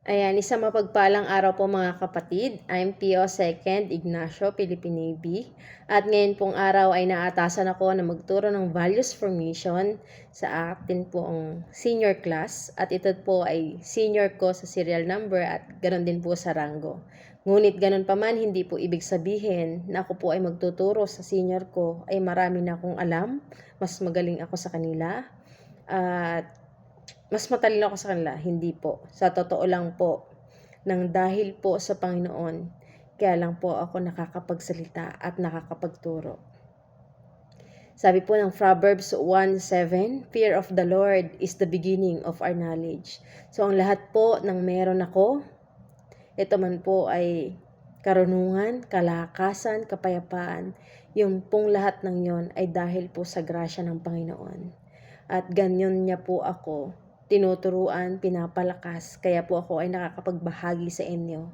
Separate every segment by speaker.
Speaker 1: Ayan, isang mapagpalang araw po mga kapatid. I'm P.O. 2nd Ignacio, Philippine Navy. At ngayon pong araw ay naatasan ako na magturo ng values formation sa atin po ang senior class. At ito po ay senior ko sa serial number at ganoon din po sa rango. Ngunit ganun pa man, hindi po ibig sabihin na ako po ay magtuturo sa senior ko ay marami na akong alam, mas magaling ako sa kanila. At mas matalino ako sa kanila, hindi po. Sa totoo lang po, nang dahil po sa Panginoon, kaya lang po ako nakakapagsalita at nakakapagturo. Sabi po ng Proverbs 1:7, Fear of the Lord is the beginning of our knowledge. So ang lahat po ng meron ako, ito man po ay karunungan, kalakasan, kapayapaan. Yung pong lahat ng yon ay dahil po sa grasya ng Panginoon. At ganyan niya po ako tinuturuan, pinapalakas, kaya po ako ay nakakapagbahagi sa inyo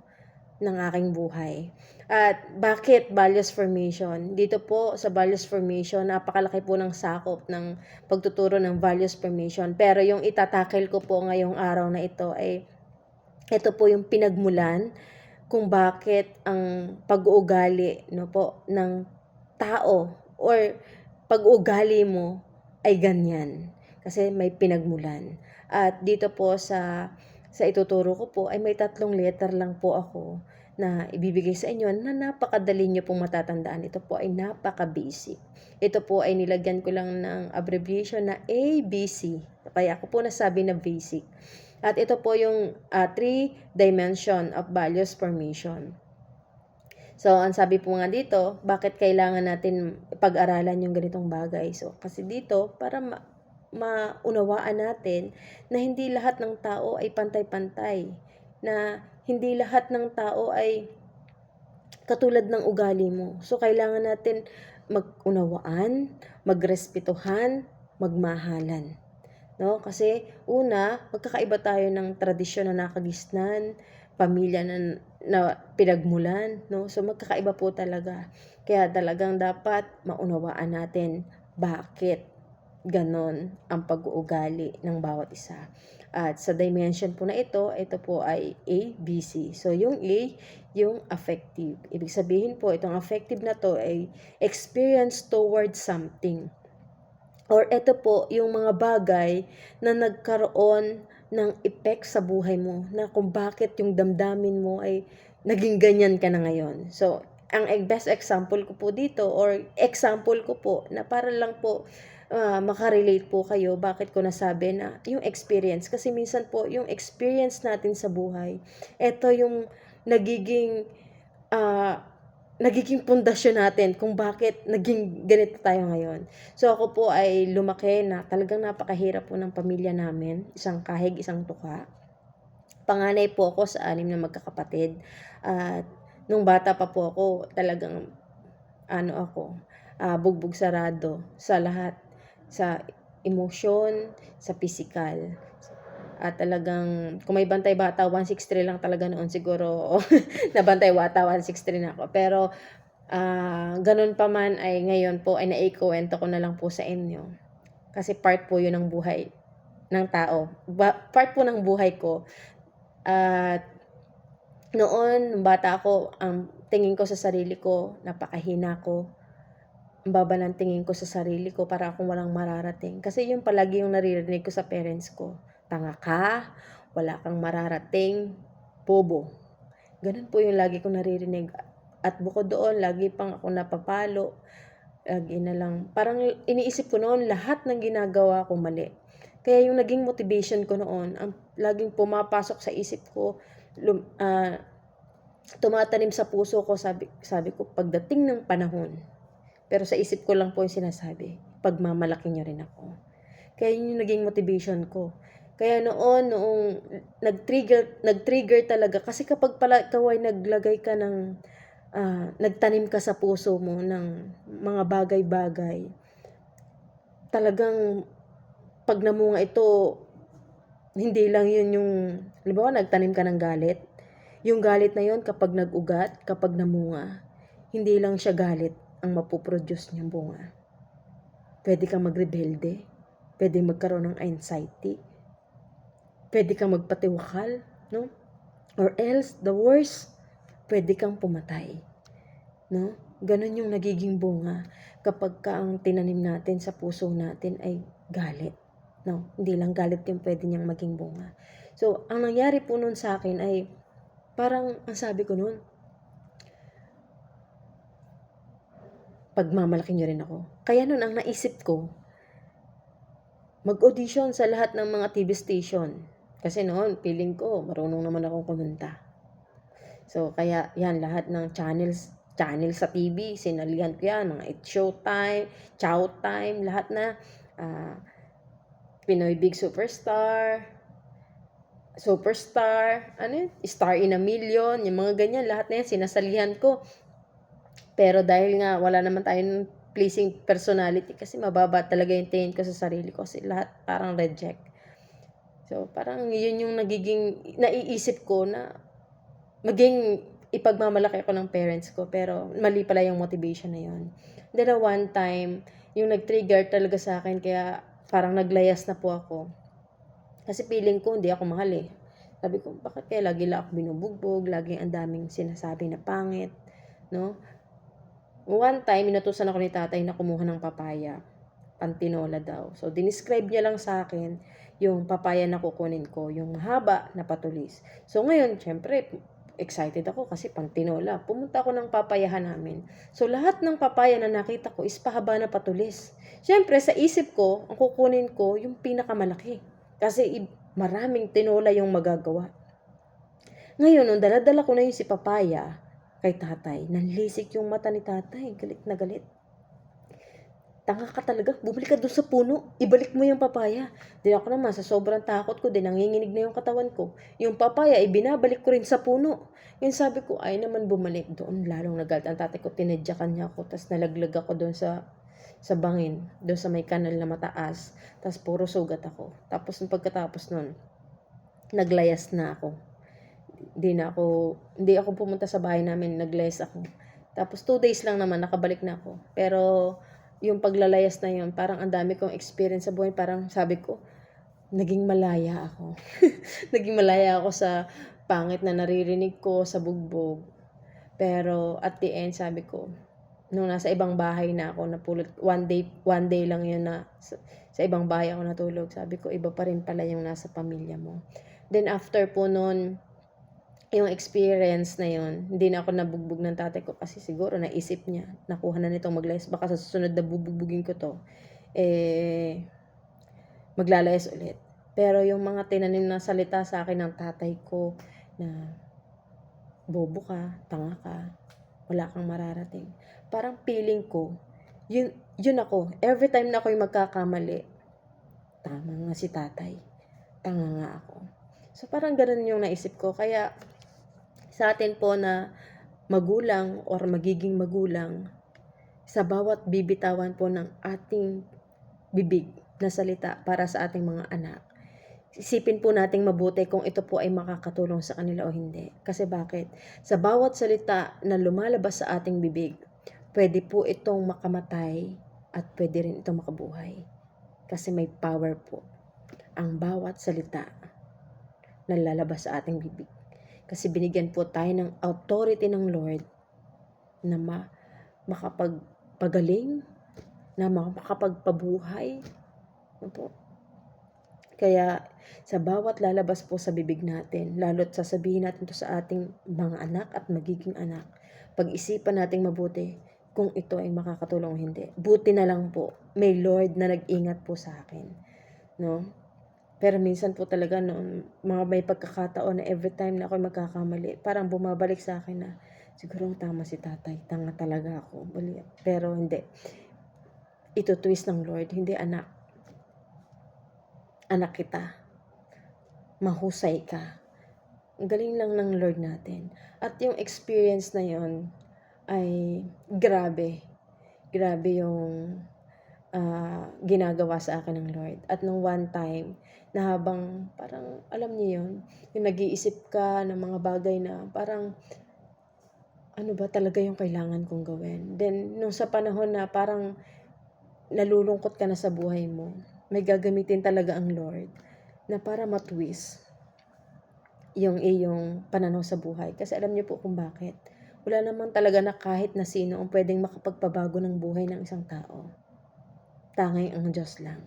Speaker 1: ng aking buhay. At bakit values formation? Dito po sa values formation, napakalaki po ng sakop ng pagtuturo ng values formation. Pero yung itatakil ko po ngayong araw na ito ay ito po yung pinagmulan kung bakit ang pag-uugali no po ng tao or pag-uugali mo ay ganyan kasi may pinagmulan. At dito po sa ituturo ko po ay may 3 letter lang po ako na ibibigay sa inyo na napakadali nyo pong matatandaan. Ito po ay napaka-basic. Ito po ay nilagyan ko lang ng abbreviation na ABC. Kaya ako po nasabi na basic. At ito po yung 3 dimension of values formation. So, ang sabi po nga dito, bakit kailangan natin pag-aralan yung ganitong bagay? So, kasi dito, para maunawaan natin na hindi lahat ng tao ay pantay-pantay. Na hindi lahat ng tao ay katulad ng ugali mo. So, kailangan natin mag-unawaan, magrespetuhan, magmahalan. No? Kasi una, magkakaiba tayo ng tradisyon na nakagisnan, pamilya na pinagmulan, no? So magkakaiba po talaga. Kaya talagang dapat maunawaan natin bakit ganon ang pag-uugali ng bawat isa. At sa dimension po na ito po ay A, B, C. So yung A, yung affective. Ibig sabihin po, itong affective na to ay experience towards something. Or ito po, yung mga bagay na nagkaroon ng effect sa buhay mo, na kung bakit yung damdamin mo ay naging ganyan ka na ngayon. So, ang best example ko po dito, or example ko po, na para lang po makarelate po kayo, bakit ko nasabi na yung experience. Kasi minsan po, yung experience natin sa buhay, ito yung nagiging pundasyon natin kung bakit naging ganito tayo ngayon. So ako po ay lumaki na talagang napakahirap po ng pamilya namin. Isang kahig, isang tuka. Panganay po ako sa 6 na magkakapatid. At nung bata pa po ako, talagang bugbog sarado sa lahat. Sa emosyon, sa physical. At talagang, kung may bantay bata, 163 lang talaga noon siguro. Nabantay bata, 163 na ako. Pero, ganun pa man ay ngayon po ay naikwento ko na lang po sa inyo. Kasi part po yun ng buhay ng tao. Part po ng buhay ko. At noon, nung bata ako, ang tingin ko sa sarili ko, napakahina ko. Ang baba ng tingin ko sa sarili ko, para akong walang mararating. Kasi yun palagi yung naririnig ko sa parents ko. Tanga ka, wala kang mararating, bobo. Ganun po yung lagi kong naririnig. At bukod doon, lagi pang ako napapalo. Lagi na lang, parang iniisip ko noon, lahat ng ginagawa ko mali. Kaya yung naging motivation ko noon, ang laging pumapasok sa isip ko, tumatanim sa puso ko, sabi ko, pagdating ng panahon, pero sa isip ko lang po yung sinasabi, pagmamalaki niyo rin ako. Kaya yun yung naging motivation ko. Kaya noong nag-trigger talaga, kasi kapag pala ikaw ay naglagay ka ng, nagtanim ka sa puso mo ng mga bagay-bagay, talagang pag namunga ito, hindi lang yun yung, halimbawa nagtanim ka ng galit, yung galit na yun kapag nag-ugat, kapag namunga, hindi lang siya galit ang mapoproduce niyang bunga. Pwede kang magrebelde, pwede magkaroon ng anxiety, pwede kang magpatiwakal, no? Or else, the worst, pwede kang pumatay. No? Ganon yung nagiging bunga kapag ang tinanim natin sa puso natin ay galit. No? Hindi lang galit yung pwede niyang maging bunga. So, ang nangyari po nun sa akin ay parang, ang sabi ko nun, pagmamalaki niyo rin ako. Kaya nun, ang naisip ko, mag-audition sa lahat ng mga TV station. Kasi noon, feeling ko, marunong naman akong kumanta. So, kaya yan, lahat ng channel sa TV, sinalihan ko yan, mga It's Showtime, Chowtime, lahat na, Pinoy Big Superstar, Star in a Million, yung mga ganyan, lahat na yan, sinasalihan ko. Pero dahil nga, wala naman tayong pleasing personality, kasi mababa talaga yung tingin ko sa sarili ko, kasi lahat parang reject. So, parang yun yung naiisip ko na, maging ipagmamalaki ako ng parents ko, pero mali pala yung motivation na yun. Then one time, yung nag-trigger talaga sa akin, kaya parang naglayas na po ako. Kasi feeling ko hindi ako mahal eh. Sabi ko, bakit kaya lagi lang ako binubugbog, lagi ang daming sinasabi na pangit, no? One time, inutusan ako ni tatay na kumuha ng papaya. Pantinola daw. So, dinescribe niya lang sa akin yung papaya na kukunin ko, yung mahaba na patulis. So, ngayon, syempre, excited ako kasi pantinola. Pumunta ako ng papayahan namin. So, lahat ng papaya na nakita ko is pahaba na patulis. Syempre, sa isip ko, ang kukunin ko yung pinakamalaki. Kasi maraming tinola yung magagawa. Ngayon, nung daladala ko na yung si papaya kay tatay, nanlisik yung mata ni tatay. Galit na galit. Tanga ka talaga, bumalik ka doon sa puno, ibalik mo yung papaya. Di ako naman, sa sobrang takot ko din, nanginginig na yung katawan ko. Yung papaya, ibinabalik ko rin sa puno. Yung sabi ko, ay naman bumalik doon, lalong nagalit ang tatay ko, tinadyakan niya ako, tapos nalaglag ako doon sa bangin, doon sa may kanal na mataas, tapos puro sugat ako. Tapos nung pagkatapos nun, naglayas na ako. Hindi ako pumunta sa bahay namin, naglayas ako. Tapos 2 days lang naman, nakabalik na ako. Pero, yung paglalayas na yun, parang ang dami kong experience sa buhay. Parang sabi ko, naging malaya ako. Naging malaya ako sa pangit na naririnig ko sa bugbog. Pero at the end, sabi ko, nung nasa ibang bahay na ako, napulot, one day lang yun na sa ibang bahay ako natulog. Sabi ko, iba pa rin pala yung nasa pamilya mo. Then after po nun, yung experience na yun, hindi na ako nabugbog ng tatay ko kasi siguro naisip niya, nakuha na nitong maglayas. Baka sa susunod na bubugbugin ko to, maglalayas ulit. Pero yung mga tinanim na salita sa akin ng tatay ko na bobo ka, tanga ka, wala kang mararating. Parang feeling ko, yun ako. Every time na ako'y magkakamali, tama nga si tatay. Tanga nga ako. So parang ganun yung naisip ko. Kaya sa atin po na magulang or magiging magulang, sa bawat bibitawan po ng ating bibig na salita para sa ating mga anak, isipin po nating mabuti kung ito po ay makakatulong sa kanila o hindi. Kasi bakit? Sa bawat salita na lumalabas sa ating bibig, pwede po itong makamatay at pwede rin itong makabuhay. Kasi may power po ang bawat salita na lalabas sa ating bibig. Kasi binigyan po tayo ng authority ng Lord na makapagpagaling, na makapagpabuhay. Ano po? Kaya sa bawat lalabas po sa bibig natin, lalo't sasabihin natin to sa ating mga anak at magiging anak, pag-isipan nating mabuti kung ito ay makakatulong o hindi. Buti na lang po, may Lord na nag-ingat po sa akin. No? Pero minsan po talaga noon, may pagkakataon na every time na ako magkakamali, parang bumabalik sa akin na, siguro tama si tatay, tanga talaga ako. Pero hindi. Ito twist ng Lord, hindi anak. Anak kita. Mahusay ka. Ang galing lang ng Lord natin. At yung experience na yon ay grabe. Grabe yung ginagawa sa akin ng Lord. At nung one time, na habang parang, alam niyo yun, yung nag-iisip ka ng mga bagay na parang, ano ba talaga yung kailangan kong gawin? Then, nung sa panahon na parang nalulungkot ka na sa buhay mo, may gagamitin talaga ang Lord na para matwist yung iyong pananaw sa buhay. Kasi alam niyo po kung bakit. Wala naman talaga na kahit na sino ang pwedeng makapagpabago ng buhay ng isang tao. Tanging ang Diyos lang.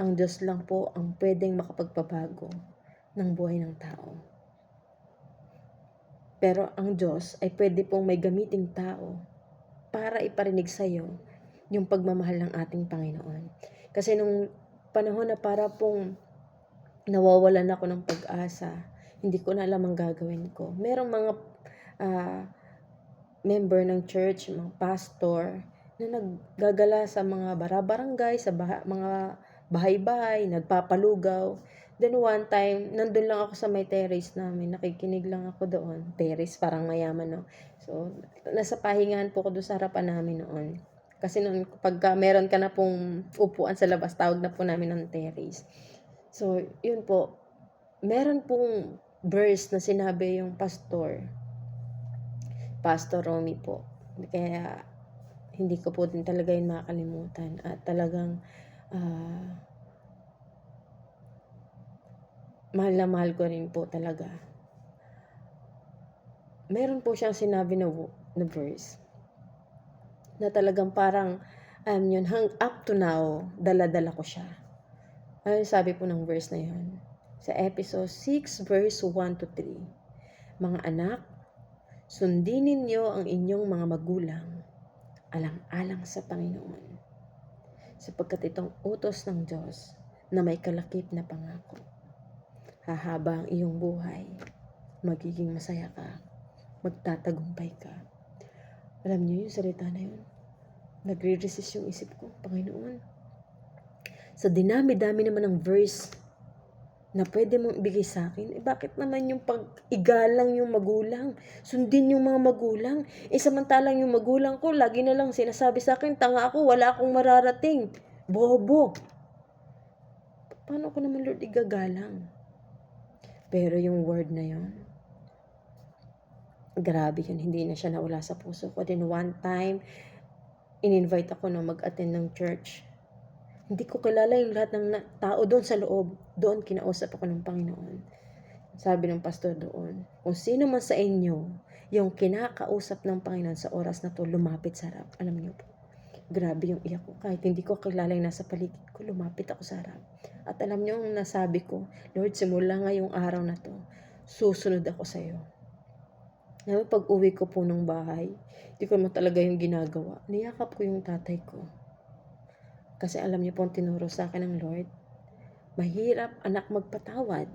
Speaker 1: Ang Diyos lang po ang pwedeng makapagpabago ng buhay ng tao. Pero ang Diyos ay pwede pong may gamiting tao para iparinig sa iyo yung pagmamahal ng ating Panginoon. Kasi nung panahon na para pong nawawalan ako ng pag-asa, hindi ko na alam ang gagawin ko. Merong mga member ng church, mga pastor, na naggagala sa mga barabarangay, sa mga bahay-bahay, nagpapalugaw. Then one time, nandun lang ako sa may terrace namin, nakikinig lang ako doon. Terrace, parang mayaman, no? So, nasa pahingahan po ko doon sa harapan namin noon. Kasi noon, pagka meron ka na pong upuan sa labas, tawag na po namin ng terrace. So, yun po, meron pong verse na sinabi yung Pastor Romy po. Kaya, hindi ko po din talaga yun makakalimutan. At talagang, mahal na mahal ko rin po talaga. Meron po siyang sinabi na verse na talagang parang, yun, up to now, dala-dala ko siya. Ano sabi po ng verse na yun? Sa episode 6, verse 1 to 3. Mga anak, sundin ninyo ang inyong mga magulang, alang-alang sa Panginoon, sapagkat itong utos ng Diyos na may kalakip na pangako. Hahaba ang iyong buhay, magiging masaya ka, magtatagumpay ka. Alam niyo yung salita na yun? Nagre-resist yung isip ko, Panginoon. Sa dinami-dami naman ng verse na pwede mong ibigay sa akin, bakit naman yung pag-igalang yung magulang? Sundin yung mga magulang. Samantalang yung magulang ko, lagi na lang sinasabi sa akin, tanga ako, wala akong mararating. Bobo. Paano ko naman, Lord, igagalang? Pero yung word na yun, grabe yun, hindi na siya nawala sa puso ko. Then one time, in-invite ako na mag-attend ng church. Hindi ko kilala yung lahat ng tao doon sa loob. Doon kinausap ako ng Panginoon. Sabi ng pastor doon, kung sino man sa inyo yung kinakausap ng Panginoon sa oras na to, lumapit sa harap. Alam niyo po, grabe yung iyak ko. Kahit hindi ko kilala yung nasa paligid ko, lumapit ako sa harap. At alam niyo yung nasabi ko, Lord, simula ngayong araw na to, susunod ako sa iyo. Ngayon, pag uwi ko po ng bahay, hindi ko naman talaga yung ginagawa. Niyakap ko yung tatay ko. Kasi alam niyo po ang tinuro sa akin ng Lord, mahirap anak magpatawad.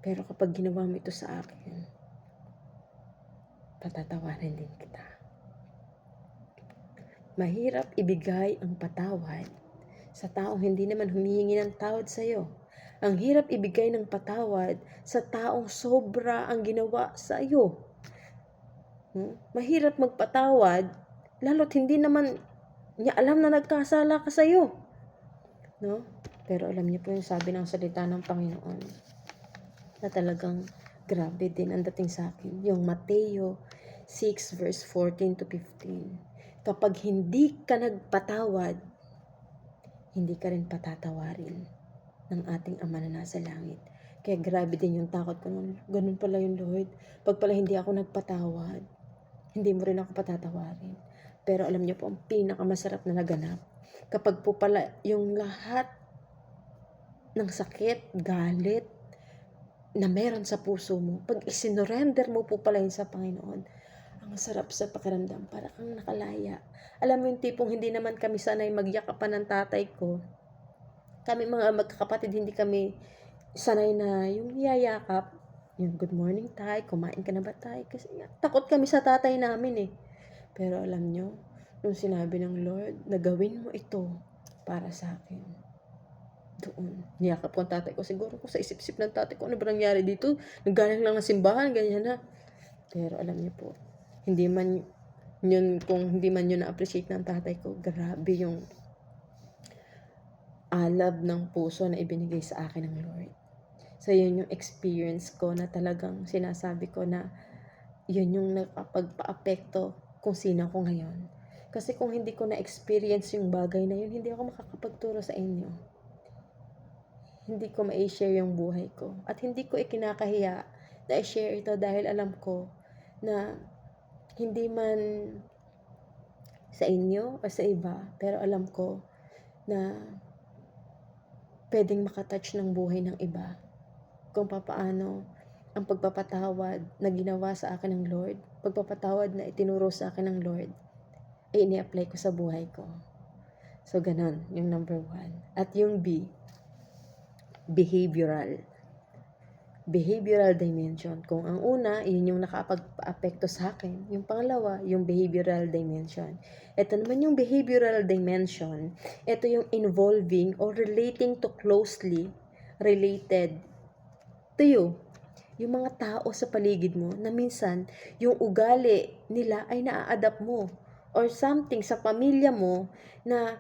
Speaker 1: Pero kapag ginawa mo ito sa akin, patatawarin din kita. Mahirap ibigay ang patawad sa taong hindi naman humihingi ng tawad sa iyo. Ang hirap ibigay ng patawad sa taong sobra ang ginawa sa iyo. Mahirap magpatawad, lalo't hindi naman niya alam na nagkasala ka sa iyo. No? Pero alam niyo po yung sabi ng salita ng Panginoon na talagang grabe din ang dating sa akin. Yung Mateo 6 verse 14 to 15. Kapag hindi ka nagpatawad, hindi ka rin patatawarin ng ating Ama na nasa langit. Kaya grabe din yung takot ko nun. Ganun pala yung Lord. Pag pala hindi ako nagpatawad, hindi mo rin ako patatawarin. Pero alam niyo po, ang pinakamasarap na naganap, kapag po pala yung lahat ng sakit, galit, na meron sa puso mo, pag isinorender mo po pala yun sa Panginoon, ang sarap sa pakiramdam, para kang nakalaya. Alam mo yung tipong hindi naman kami sanay magyakapan ng tatay ko. Kami mga magkakapatid, hindi kami sanay na yung yayakap, yung good morning tay, kumain ka na ba tay? Kasi takot kami sa tatay namin eh. Pero alam nyo, nung sinabi ng Lord, na gawin mo ito para sa akin, doon, niyakap ko ang tatay ko. Siguro kung sa isip-isip ng tatay ko, ano ba nangyari dito? Nanggaling lang ng simbahan, ganyan na. Pero alam niyo po, hindi man yun, kung hindi man yun na-appreciate ng tatay ko, grabe yung alab ng puso na ibinigay sa akin ng Lord. So, yun yung experience ko na talagang sinasabi ko na yun yung nakapagpa-apekto kung sino ako ngayon. Kasi kung hindi ko na-experience yung bagay na yun, hindi ako makakapagturo sa inyo. hindi ko ma-share yung buhay ko. At hindi ko ikinakahiya na i-share ito dahil alam ko na hindi man sa inyo o sa iba, pero alam ko na pwedeng makatouch ng buhay ng iba kung papaano ang pagpapatawad na ginawa sa akin ng Lord, pagpapatawad na itinuro sa akin ng Lord, ay ini-apply ko sa buhay ko. So, ganun, yung number 1. At yung B, behavioral dimension. Kung ang una, yun yung nakapag-apekto sa akin. Yung pangalawa, yung behavioral dimension. Ito naman yung behavioral dimension. Ito yung involving or relating to closely related to you. Yung mga tao sa paligid mo na minsan yung ugali nila ay naa-adapt mo. Or something sa pamilya mo na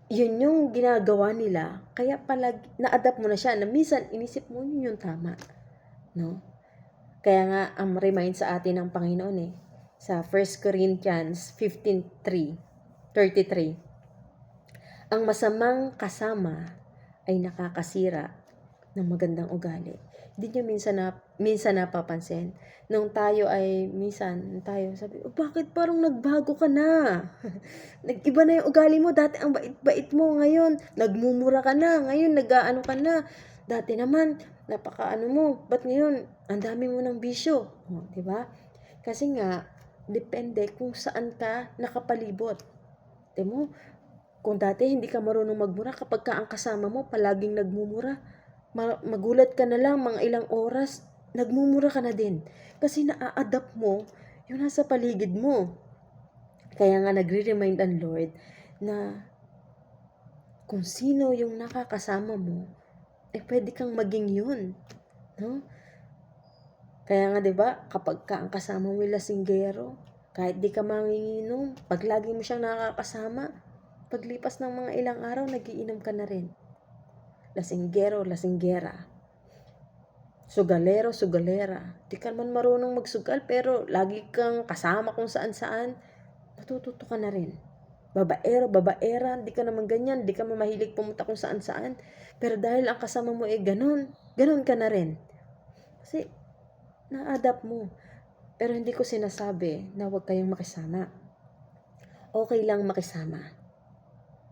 Speaker 1: yun yung ginagawa nila, kaya pala na-adapt mo na siya, na minsan inisip mo yun yung tama, no? Kaya nga, ang remind sa atin ng Panginoon sa 1 Corinthians 15:33, ang masamang kasama ay nakakasira ng magandang ugali. Hindi nyo minsan napapansin, nung tayo ay, minsan tayo sabi, bakit parang nagbago ka na? Nag-iba na yung ugali mo, dati ang bait-bait mo, ngayon, nagmumura ka na, ngayon, nag-aano ka na, dati naman, napaka-ano mo, ba't ngayon, ang dami mo ng bisyo, diba? Kasi nga, depende kung saan ka nakapalibot. Diba mo, kung dati hindi ka marunong magmura, kapag ka ang kasama mo, palaging nagmumura, magulat ka na lang mga ilang oras, nagmumura ka na din. Kasi naa-adapt mo yung nasa paligid mo. Kaya nga nagre-remind ang Lord na kung sino yung nakakasama mo, pwede kang maging yun. No? Kaya nga 'di ba, kapag ka ang kasama mo lasinggero, kahit di ka manginginom, pag lagi mo siyang nakakasama, paglipas ng mga ilang araw, nagiinom ka na rin. Lasinggero, lasinggera. Sugalero, sugalera. Di ka man marunong magsugal, pero lagi kang kasama kung saan-saan, matututo ka na rin. Babaero, babaera, di ka naman ganyan, di ka mahilig pumunta kung saan-saan. Pero dahil ang kasama mo ganun ka na rin. Kasi, na-adapt mo. Pero hindi ko sinasabi na huwag kayong makisama. Okay lang makisama,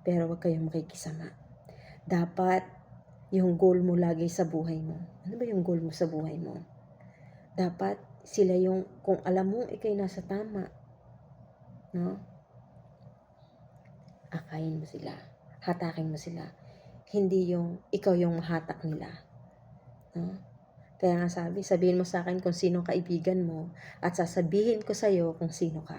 Speaker 1: pero huwag kayong makikisama. Dapat, yung goal mo lagi sa buhay mo. Ano ba yung goal mo sa buhay mo? Dapat sila yung, kung alam mo, ikay nasa tama, no? Akayin mo sila. Hatakin mo sila. Hindi yung, ikaw yung mahatak nila. No? Kaya nga sabihin mo sa akin kung sino kaibigan mo, at sasabihin ko sa'yo kung sino ka.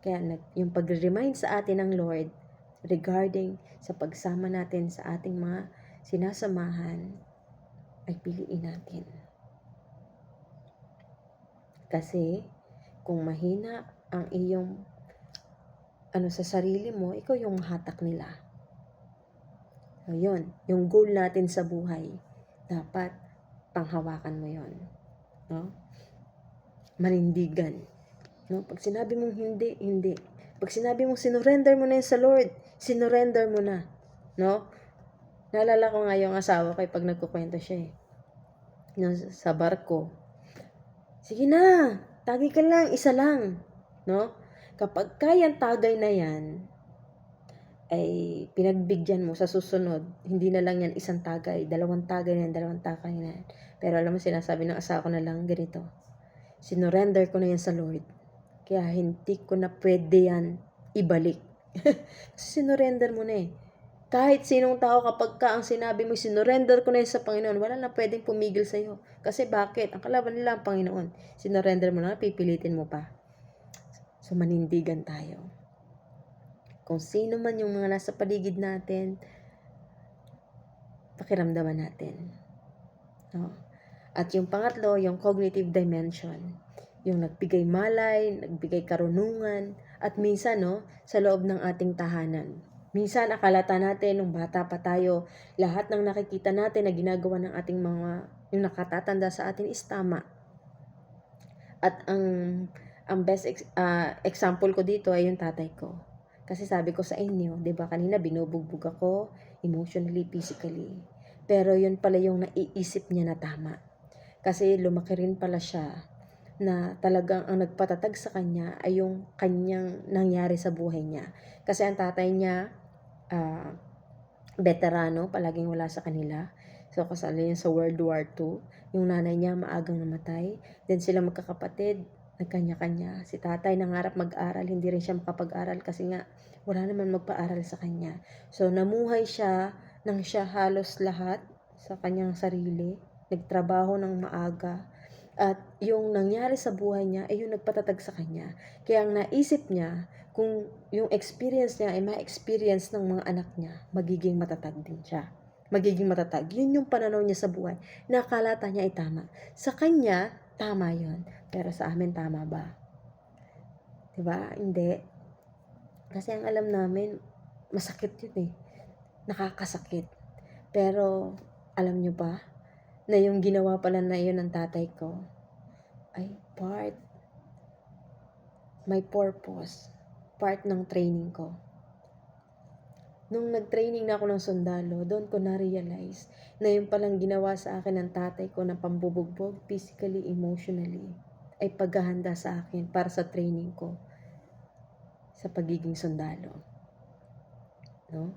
Speaker 1: Kaya yung pag-remind sa atin ng Lord regarding sa pagsama natin sa ating mga sinasamahan, ay piliin natin. Kasi, kung mahina ang iyong sa sarili mo, ikaw yung hatak nila. So, yun, yung goal natin sa buhay, dapat panghawakan mo yun. No? Manindigan. No? Pag sinabi mong hindi, hindi. Pag sinabi mong sinurrender mo na yun sa Lord, sinurrender mo na. No? Naalala ko nga yung asawa ko pag nagkukwento siya sa barko. Sige na, tagay ka lang, isa lang. No? Kapag kayang tagay na yan, ay pinagbigyan mo sa susunod, hindi na lang yan isang tagay, dalawang tagay na yan. Pero alam mo, sinasabi ng asawa ko na lang ganito, sinurrender ko na yan sa Lord. Kaya hindi ko na pwede yan ibalik. Kasi sinurrender mo na Kahit sinong tao, kapag ka ang sinabi mo, sinurrender ko na yan sa Panginoon, wala na pwedeng pumigil sa'yo. Kasi bakit? Ang kalaban nila ang Panginoon. Sinurrender mo na, pipilitin mo pa. So, manindigan tayo. Kung sino man yung mga nasa paligid natin, pakiramdaman natin. No? At yung pangatlo, yung cognitive dimension. Yung nagbigay malay, nagbigay karunungan, at minsan, sa loob ng ating tahanan. Minsan, akalata natin, nung bata pa tayo, lahat ng nakikita natin na ginagawa ng ating yung nakatatanda sa atin is tama. At ang best example ko dito ay yung tatay ko. Kasi sabi ko sa inyo, 'di ba kanina binubugbog ako emotionally, physically. Pero yun pala yung naiisip niya na tama. Kasi lumaki rin pala siya na talagang ang nagpatatag sa kanya ay yung kanyang nangyari sa buhay niya. Kasi ang tatay niya, ah, veterano, palaging wala sa kanila. So, kasali yun sa World War II. Yung nanay niya maagang namatay. Then sila magkakapatid, nagkanya-kanya. Si tatay nangarap mag-aral, hindi rin siya makapag-aral kasi nga wala naman magpa-aral sa kanya. So, namuhay siya nang siya halos lahat sa kanyang sarili. Nagtrabaho ng maaga. At yung nangyari sa buhay niya ay yung nagpatatag sa kanya. Kaya ang naisip niya, kung yung experience niya ay ma-experience ng mga anak niya, magiging matatag din siya. Magiging matatag. Yun yung pananaw niya sa buhay. Nakalata niya ay tama. Sa kanya, tama yun. Pero sa amin, tama ba? Diba? Hindi. Kasi ang alam namin, masakit yun eh. Nakakasakit. Pero, alam nyo ba, na yung ginawa pala na yun ng tatay ko, ay may purpose, part ng training ko. Nung nag-training na ako ng sundalo, doon ko na-realize na yung palang ginawa sa akin ng tatay ko na pambubugbog, physically, emotionally, ay paghahanda sa akin para sa training ko sa pagiging sundalo. No?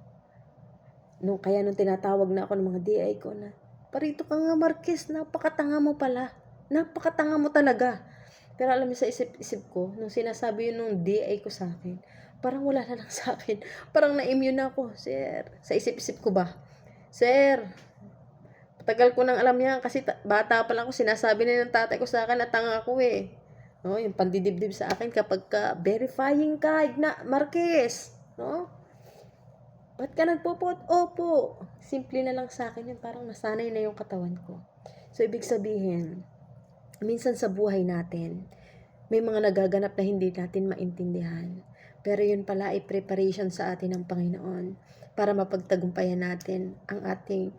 Speaker 1: Kaya nung tinatawag na ako ng mga DI ko na, parito ka nga Marquez, napakatanga mo pala. Napakatanga mo talaga. Pero alam mo sa isip-isip ko, nung sinasabi yun nung DI ko sa akin, parang wala na lang sa akin. Parang na-immune na ako, sir. Sa isip-isip ko ba? Sir, tagal ko nang alam yan kasi bata pa lang ako, sinasabi na ng tatay ko sa akin na tanga ako eh. No, yung pandidibdib sa akin kapag ka verifying ka, Marquez. No? Ba't ka nagpupot? Opo. Simple na lang sa akin yun, parang nasanay na yung katawan ko. So, ibig sabihin, minsan sa buhay natin, may mga nagaganap na hindi natin maintindihan. Pero yun pala ay preparation sa atin ng Panginoon para mapagtagumpayan natin ang ating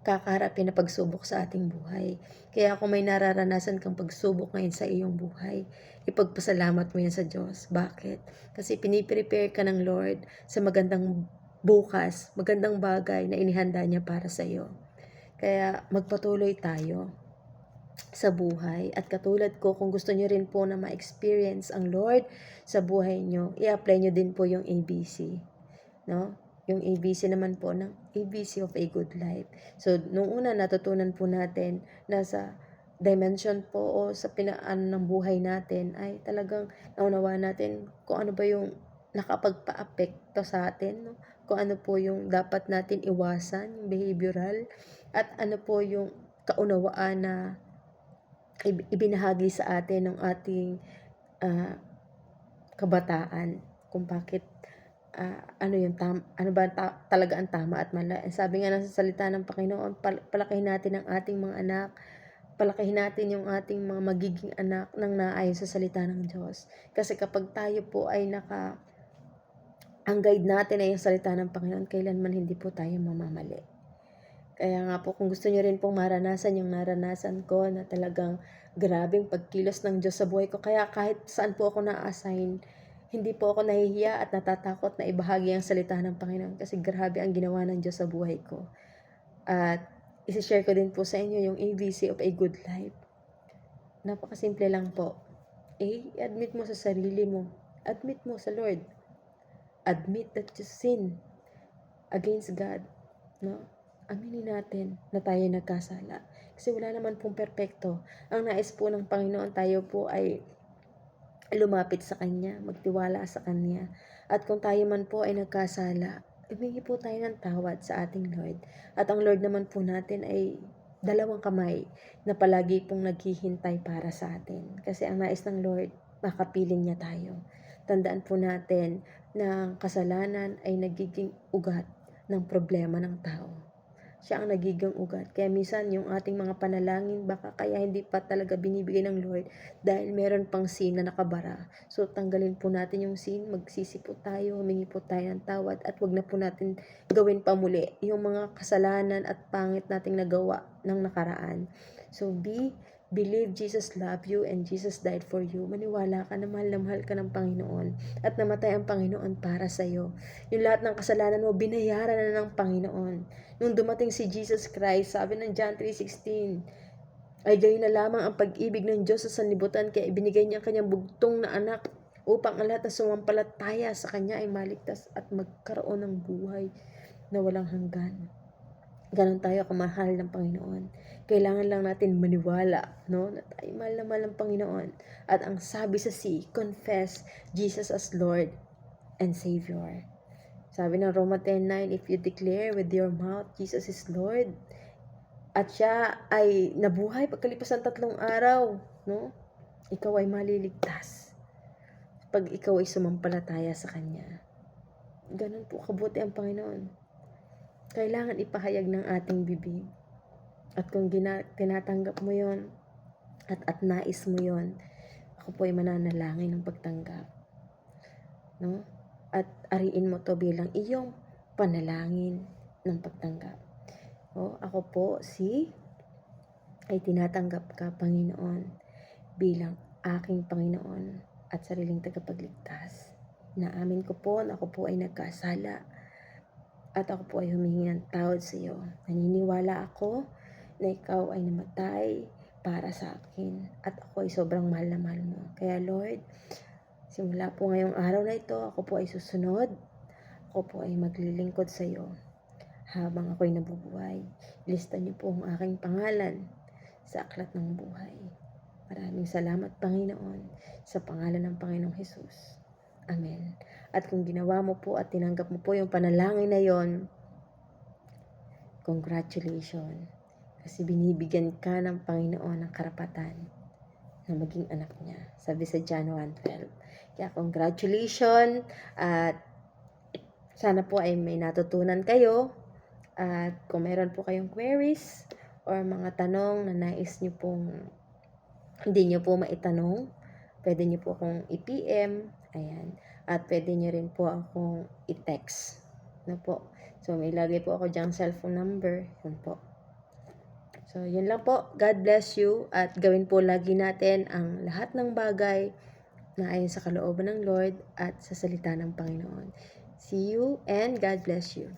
Speaker 1: kakaharapin na pagsubok sa ating buhay. Kaya kung may nararanasan kang pagsubok ngayon sa iyong buhay, ipagpasalamat mo yan sa Diyos. Bakit? Kasi piniprepare ka ng Lord sa magandang bukas, magandang bagay na inihanda niya para sa iyo. Kaya magpatuloy tayo sa buhay. At katulad ko, kung gusto nyo rin po na ma-experience ang Lord sa buhay nyo, i-apply nyo din po yung ABC. No? Yung ABC naman po ng ABC of a good life. So, nung una natutunan po natin na sa dimension po o sa pinaan ng buhay natin ay talagang naunawa natin kung ano ba yung nakapagpa-apekto sa atin, no? Kung ano po yung dapat natin iwasan, yung behavioral, at ano po yung kaunawaan na ibinahagi sa atin ng ating uh, kabataan kung bakit ano ba talaga ang tama at mali. Sabi nga ng salita ng Panginoon, palakihin natin ang ating mga anak, palakihin natin yung ating mga magiging anak ng naayon sa salita ng Diyos. Kasi kapag tayo po ay ang guide natin ay yung salita ng Panginoon, kailanman hindi po tayo mamamali. Kaya nga po, kung gusto niyo rin pong maranasan yung naranasan ko na talagang grabing pagkilos ng Diyos sa buhay ko, kaya kahit saan po ako na-assign, hindi po ako nahihiya at natatakot na ibahagi ang salita ng Panginoon kasi grabe ang ginawa ng Diyos sa buhay ko. At isi-share ko din po sa inyo yung ABC of a good life. Napakasimple lang po. I-admit mo sa sarili mo. Admit mo sa Lord. Admit that you sin against God. No? Aminin natin na tayo nagkasala. Kasi wala naman pong perpekto. Ang nais po ng Panginoon, tayo po ay lumapit sa Kanya, magtiwala sa Kanya. At kung tayo man po ay nagkasala, humingi po tayo ng tawad sa ating Lord. At ang Lord naman po natin ay dalawang kamay na palagi pong naghihintay para sa atin. Kasi ang nais ng Lord, makapiling niya tayo. Tandaan po natin na ang kasalanan ay nagiging ugat ng problema ng tao. Siya ang nagiging ugat. Kaya minsan yung ating mga panalangin baka kaya hindi pa talaga binibigay ng Lord dahil meron pang sin na nakabara. So tanggalin po natin yung sin, magsisi po tayo, humingi po tayo ng tawad at wag na po natin gawin pa muli yung mga kasalanan at pangit nating nagawa ng nakaraan. So be Believe Jesus loved you and Jesus died for you. Maniwala ka na mahal ka ng Panginoon at namatay ang Panginoon para sa iyo. Yung lahat ng kasalanan mo, binayaran na ng Panginoon. Nung dumating si Jesus Christ, sabi ng John 3:16, ay gayon na lamang ang pag-ibig ng Diyos sa sanlibutan, kaya ibinigay niya ang kanyang bugtong na anak upang ang lahat na sumampalataya sa kanya ay maligtas at magkaroon ng buhay na walang hanggan. Ganon tayo kamahal ng Panginoon. Kailangan lang natin maniwala, no? Na tayo mahal na mahal ng Panginoon. At ang sabi sa C, confess Jesus as Lord and Savior. Sabi ng Roma 10:9, if you declare with your mouth Jesus is Lord, at siya ay nabuhay pagkalipas ng 3 araw, no? Ikaw ay maliligtas pag ikaw ay sumampalataya sa Kanya. Ganon po kabuti ang Panginoon. Kailangan ipahayag ng ating bibig. At kung tinatanggap mo yon at nais mo yon, ako po ay mananalangin ng pagtanggap. No? At ariin mo to bilang iyong panalangin ng pagtanggap. Ako po ay tinatanggap ka, Panginoon, bilang aking Panginoon at sariling tagapagligtas. Naamin ko po na ako po ay nagkasala at ako po ay humingi ng tawad sa iyo. Naniniwala ako na ikaw ay namatay para sa akin at ako ay sobrang mahal na mahal mo. Kaya Lord, simula po ngayong araw na ito, ako po ay susunod. Ako po ay maglilingkod sa iyo habang ako ay nabubuhay. Lista niyo po ang aking pangalan sa aklat ng buhay. Maraming salamat, Panginoon, sa pangalan ng Panginoong Jesus. Amen. At kung ginawa mo po at tinanggap mo po yung panalangin na yon, congratulations. Kasi binibigyan ka ng Panginoon ng karapatan na maging anak niya. Sabi sa John 1:12. Kaya congratulations at sana po ay may natutunan kayo. At kung meron po kayong queries or mga tanong na nais niyo pong hindi niyo po maitanong, pwede niyo po akong i-PM. Ayan. At pwede niyo rin po akong i-text. No po. So, may lagay po ako diyang cellphone number. Yun po. So, yun lang po. God bless you. At gawin po lagi natin ang lahat ng bagay na ayon sa kalooban ng Lord at sa salita ng Panginoon. See you and God bless you.